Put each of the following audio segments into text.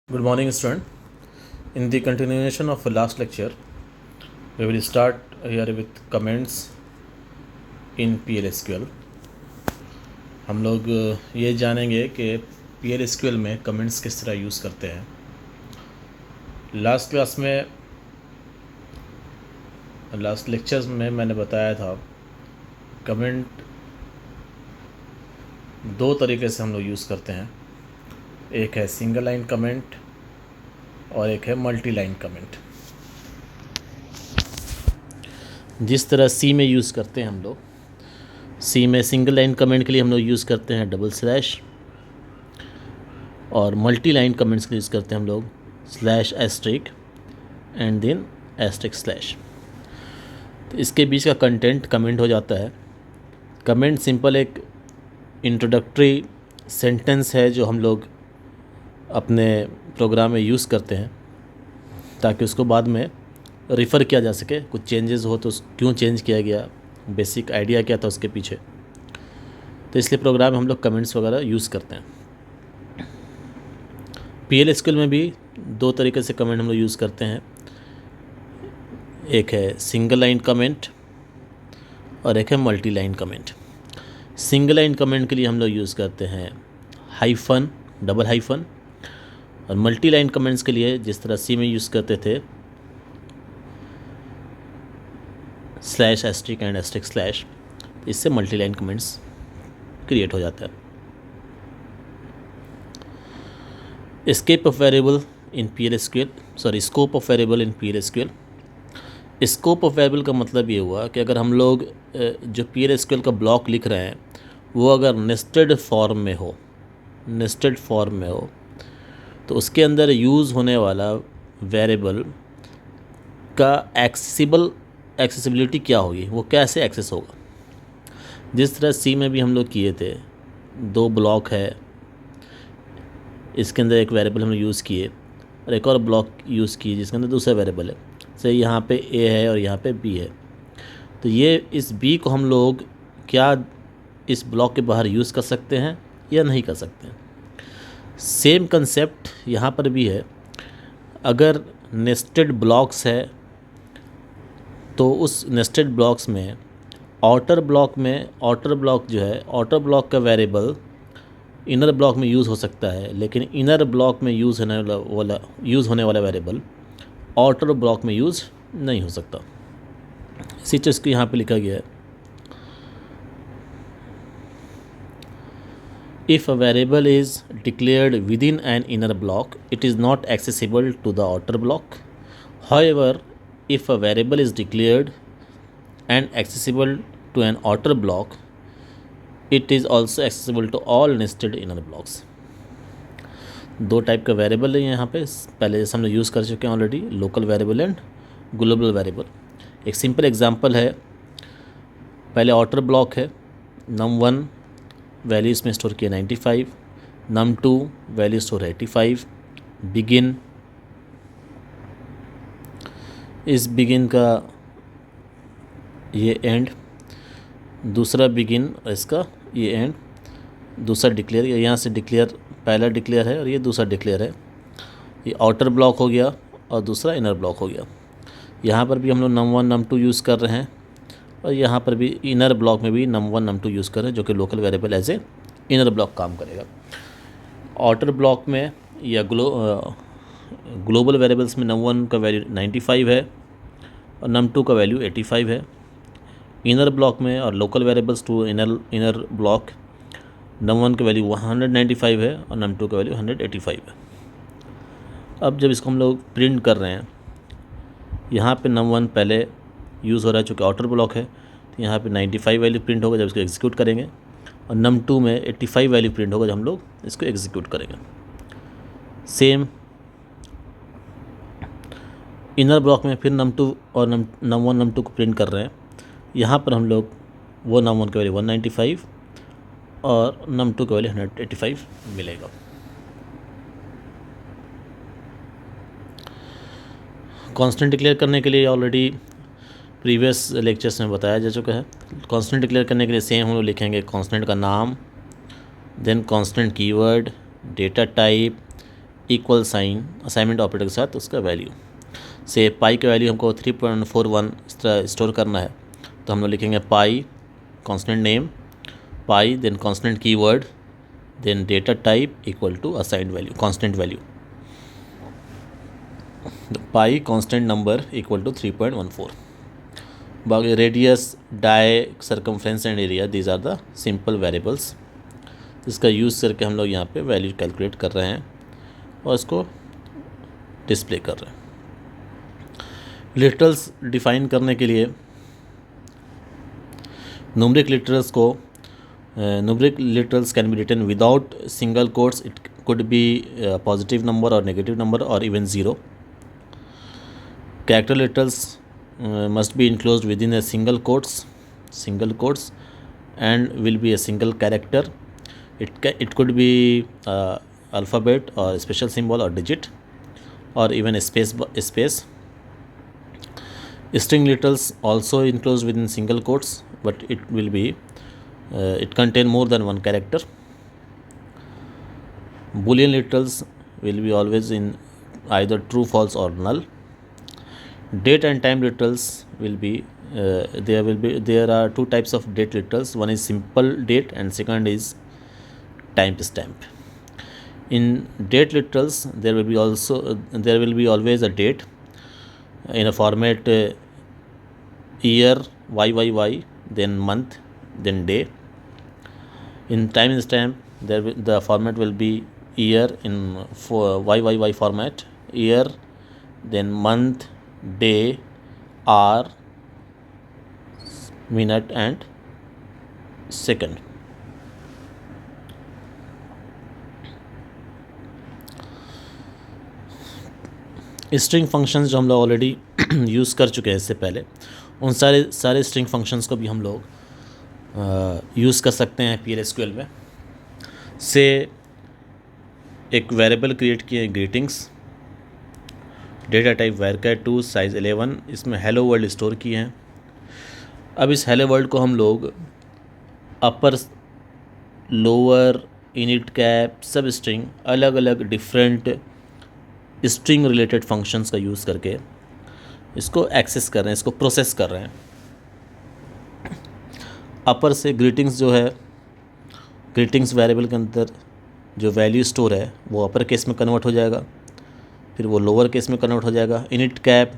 Good morning, student. In the continuation of last lecture, we will start here with comments in PLSQL. हम लोग ये जानेंगे कि PLSQL में कमेंट्स किस तरह यूज़ करते हैं. लास्ट लेक्चर्स में मैंने बताया था कमेंट दो तरीके से हम लोग यूज़ करते हैं. एक है सिंगल लाइन कमेंट और एक है मल्टी लाइन कमेंट. जिस तरह सी में यूज़ करते हैं हम लोग, सी में सिंगल लाइन कमेंट के लिए हम लोग यूज़ करते हैं डबल स्लैश, और मल्टी लाइन कमेंट्स के लिए यूज़ करते हैं हम लोग slash asterisk and then asterisk slash. तो इसके बीच का कंटेंट कमेंट हो जाता है. कमेंट सिंपल एक इंट्रोडक्टरी सेंटेंस है जो हम लोग अपने प्रोग्राम में यूज़ करते हैं ताकि उसको बाद में रिफ़र किया जा सके. कुछ चेंजेस हो तो क्यों चेंज किया गया, बेसिक आइडिया क्या था उसके पीछे. तो इसलिए प्रोग्राम में हम लोग कमेंट्स वगैरह यूज़ करते हैं. PLSQL में भी दो तरीके से कमेंट हम लोग यूज़ करते हैं. एक है सिंगल लाइन कमेंट और एक है multi line comment. Single line comment के लिए हम लोग यूज़ करते हैं हाइफन, डबल हाइफन, और मल्टी लाइन कमेंट्स के लिए जिस तरह सी में यूज़ करते थे slash asterisk and asterisk slash, इससे मल्टी लाइन कमेंट्स क्रिएट हो जाता है. Scope of variable in PLSQL, scope of variable in PLSQL. Scope of variable का मतलब ये हुआ कि अगर हम लोग जो PLSQL का ब्लॉक लिख रहे हैं वो अगर नेस्टेड फॉर्म में हो तो उसके अंदर यूज़ होने वाला वेरिएबल का एक्सेसिबिलिटी क्या होगी, वो कैसे एक्सेस होगा. जिस तरह सी में भी हम लोग किए थे, दो ब्लॉक है, इसके अंदर एक वेरिएबल हम लोग यूज़ किए और एक और ब्लॉक यूज़ किए जिसके अंदर दूसरा वेरिएबल है. जैसे यहाँ पे ए है और यहाँ पे बी है, तो ये इस बी को हम लोग क्या इस ब्लॉक के बाहर यूज़ कर सकते हैं या नहीं कर सकते हैं. सेम कंसेप्ट यहाँ पर भी है. अगर नेस्टेड ब्लॉक्स है तो उस नेस्टेड ब्लॉक्स में आउटर ब्लॉक का वेरिएबल इनर ब्लॉक में यूज़ हो सकता है, लेकिन इनर ब्लॉक में यूज़ होने वाला वेरिएबल आउटर ब्लॉक में यूज़ नहीं हो सकता. इसी चीज़ को यहाँ पे लिखा गया है. If a variable is declared within an inner block, it is not accessible to the outer block. However, if a variable is declared and accessible to an outer block, it is also accessible to all nested inner blocks. दो type का variable है यहाँ पे, पहले जैसे हम लोग use कर चुके हैं already, local variable and global variable. एक सिंपल एग्जांपल है. पहले आउटर ब्लॉक है, num1 वैल्यू इसमें स्टोर किया 95, num2 वैल्यू स्टोर है 85, बिगिन, इस बिगिन का ये एंड, दूसरा बिगिन और इसका ये एंड, दूसरा डिक्लेयर, यहाँ से डिक्लेयर पहला डिक्लेयर है और ये दूसरा डिक्लेयर है. ये आउटर ब्लॉक हो गया और दूसरा इनर ब्लॉक हो गया. यहाँ पर भी हम लोग num1 num2 यूज़ कर रहे हैं और यहाँ पर भी इनर ब्लॉक में भी num1 num2 यूज़ कर रहे हैं जो कि local variable as a inner block काम करेगा. आउटर ब्लॉक में या ग्लोबल वेरिएबल्स में num1 का वैल्यू 95 है और num2 का वैल्यू 85 है. इनर ब्लॉक में और local variables to inner block num1 का वैल्यू 195 है और num2 का वैल्यू 185 है. अब जब इसको हम लोग प्रिंट कर रहे हैं, यहाँ पे num1 पहले यूज़ हो रहा है चूँकि आउटर ब्लॉक है, तो यहाँ पे 95 वैल्यू प्रिंट होगा जब इसको एग्जीक्यूट करेंगे, और num2 में 85 वैल्यू प्रिंट होगा जब हम लोग इसको एग्जीक्यूट करेंगे. सेम इनर ब्लॉक में फिर num2 और num1 num2 को प्रिंट कर रहे हैं. यहाँ पर हम लोग वो num1 का वैल्यू 195 और num2 का वैल्यू 185 मिलेगा. कांस्टेंट डिक्लेयर करने के लिए ऑलरेडी प्रीवियस लेक्चर्स में बताया जा चुका है. कांस्टेंट डिक्लेयर करने के लिए सेम हम लोग लिखेंगे कांस्टेंट का नाम, then constant keyword, data type, equal sign assignment operator के साथ उसका वैल्यू। से पाई का वैल्यू हमको 3.41 इस तरह स्टोर करना है, तो हम लोग लिखेंगे pi constant name, pi then constant keyword, then data type equal to assigned value constant value, pi constant number equal to 3.14। बाकी radius, dia, circumference and area, these are the simple variables जिसका use करके हम लोग यहाँ पे value calculate कर रहे हैं और इसको डिस्प्ले कर रहे हैं। लिटरल्स डिफाइन करने के लिए numeric literals can be written without single quotes, it could be a positive number or negative number or even zero. Character literals must be enclosed within a single quotes and will be a single character. It could be alphabet or special symbol or digit or even a space. String literals also enclosed within single quotes, but it will be it contain more than one character. Boolean literals will be always in either true, false or null. Date and time literals will be there are two types of date literals. One is simple date and second is timestamp. In date literals there will be always a date in a format year, YYY, then month, then day. In timestamp the format will be year in for YYY format, year, then month, day, hour, minute and second. String functions जो हम लोग already use कर चुके हैं इससे पहले, उन सारे स्ट्रिंग फंक्शंस को भी हम लोग यूज़ कर सकते हैं PLSQL में। से एक वेरिएबल क्रिएट किए greetings, data type varchar2, size 11, इसमें हेलो वर्ल्ड स्टोर किए हैं। अब इस हेलो वर्ल्ड को हम लोग upper, lower, init cap, sub string, अलग अलग डिफरेंट स्ट्रिंग रिलेटेड फंक्शंस का यूज़ करके इसको एक्सेस कर रहे हैं, इसको प्रोसेस कर रहे हैं। अपर से ग्रीटिंग्स जो है, ग्रीटिंग्स वेरिएबल के अंदर जो वैल्यू स्टोर है वो अपर केस में कन्वर्ट हो जाएगा, फिर वो लोअर केस में कन्वर्ट हो जाएगा। इनिट कैप,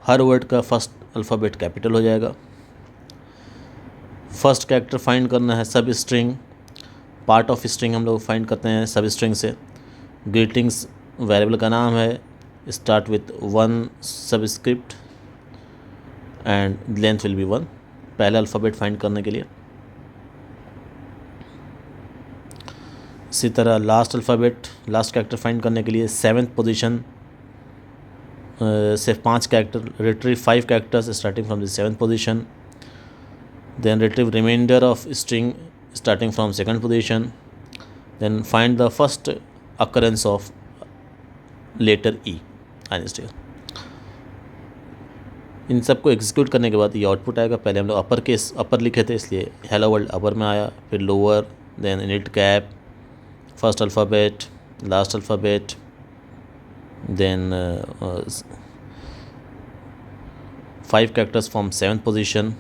हर वर्ड का फर्स्ट अल्फ़ाबेट कैपिटल हो जाएगा। फर्स्ट कैरेक्टर फाइंड करना है सब स्ट्रिंग, पार्ट ऑफ स्ट्रिंग हम लोग फाइंड करते हैं सब स्ट्रिंग से। ग्रीटिंग्स वेरिएबल का नाम है, start with 1 subscript and length will be 1, पहला अल्फ़ाबेट फाइंड करने के लिए। इसी तरह लास्ट कैरेक्टर फाइंड करने के लिए 7th पोजीशन से 5 character, retrieve 5 characters starting from the 7th position, then retrieve reminder of string starting from 2nd position, then find the first occurrence of letter E and इन सबको execute करने के बाद ये आउटपुट आएगा। पहले हम लोग अपर लिखे थे इसलिए हेलो वर्ल्ड अपर में आया, फिर lower, then init cap, first alphabet, last alphabet, then 5 characters from 7th position,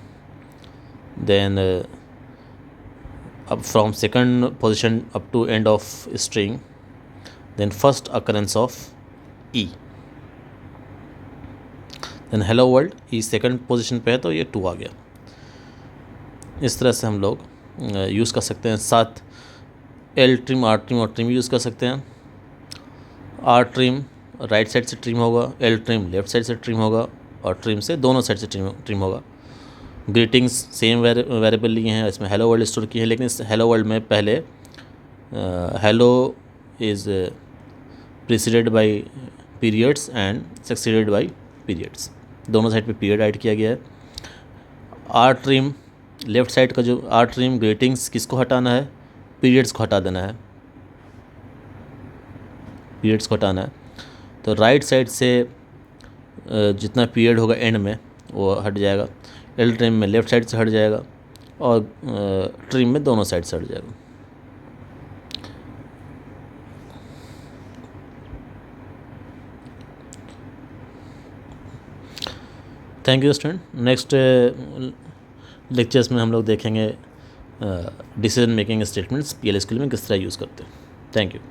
then अब from 2nd position up to end of string, then first occurrence of E, then hello world, E 2nd position पे है तो ये 2 आ गया। इस तरह से हम लोग यूज़ कर सकते हैं। साथ एल ट्रिम, आर ट्रिम और ट्रिम यूज़ कर सकते हैं। आर ट्रिम राइट साइड से ट्रिम होगा, एल ट्रिम लेफ़्ट साइड से ट्रिम होगा और ट्रिम से दोनों साइड से ट्रिम होगा। ग्रीटिंग्स सेम वेरिएबल लिए हैं, इसमें हेलो वर्ल्ड स्टोर की है, लेकिन इस हेलो वर्ल्ड में पहले hello is preceded by periods and succeeded by periods, दोनों साइड पे पीरियड ऐड किया गया है। आर ट्रिम लेफ़्ट साइड का जो आर ट्रिम ग्रीटिंग्स किसको हटाना है, पीरियड्स को हटा देना है, पीरियड्स को हटाना है। तो राइट साइड से जितना पीरियड होगा एंड में वो हट जाएगा, एल ट्रिम में लेफ़्ट साइड से हट जाएगा और ट्रिम में दोनों साइड से हट जाएगा। Thank you student. Next lectures में हम लोग देखेंगे decision making statements PL SQL में किस तरह यूज़ करते हैं। Thank you.